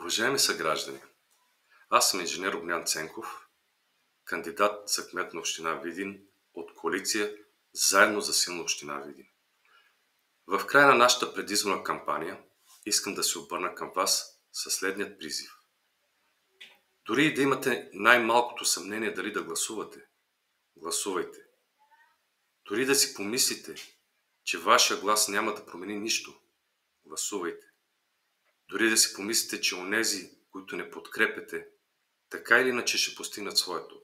Уважаеми съграждани, аз съм инженер Огнян Ценков, кандидат за кмет на община Видин от коалиция Заедно за силна община Видин. В края на нашата предизборна кампания искам да се обърна към вас със следният призив. Дори и да имате най-малкото съмнение дали да гласувате, гласувайте. Дори да си помислите, че вашия глас няма да промени нищо, гласувайте. Дори да си помислите, че онези, които не подкрепяте, така или иначе ще постигнат своето,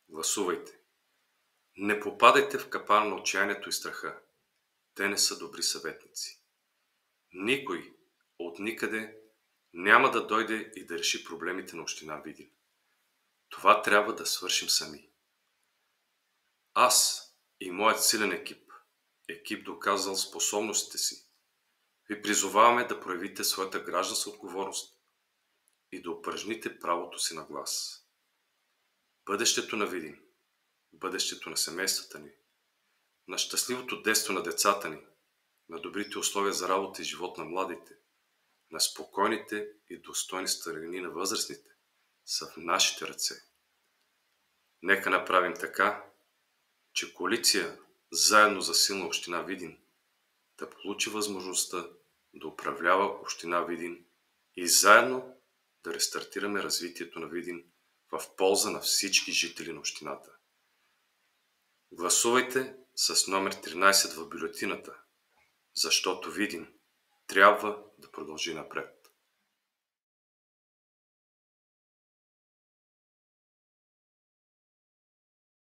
гласувайте. Не попадайте в капана на отчаянието и страха. Те не са добри съветници. Никой от никъде няма да дойде и да реши проблемите на община Видин. Това трябва да свършим сами. Аз и моят силен екип доказал способностите си, ви призоваваме да проявите своята гражданска отговорност и да упражните правото си на глас. Бъдещето на Видин, бъдещето на семействата ни, на щастливото детство на децата ни, на добрите условия за работа и живот на младите, на спокойните и достойни старини на възрастните, са в нашите ръце. Нека направим така, че коалиция Заедно за силна община Видин да получи възможността да управлява община Видин и заедно да рестартираме развитието на Видин в полза на всички жители на общината. Гласувайте с номер 13 в бюлетината, защото Видин трябва да продължи напред.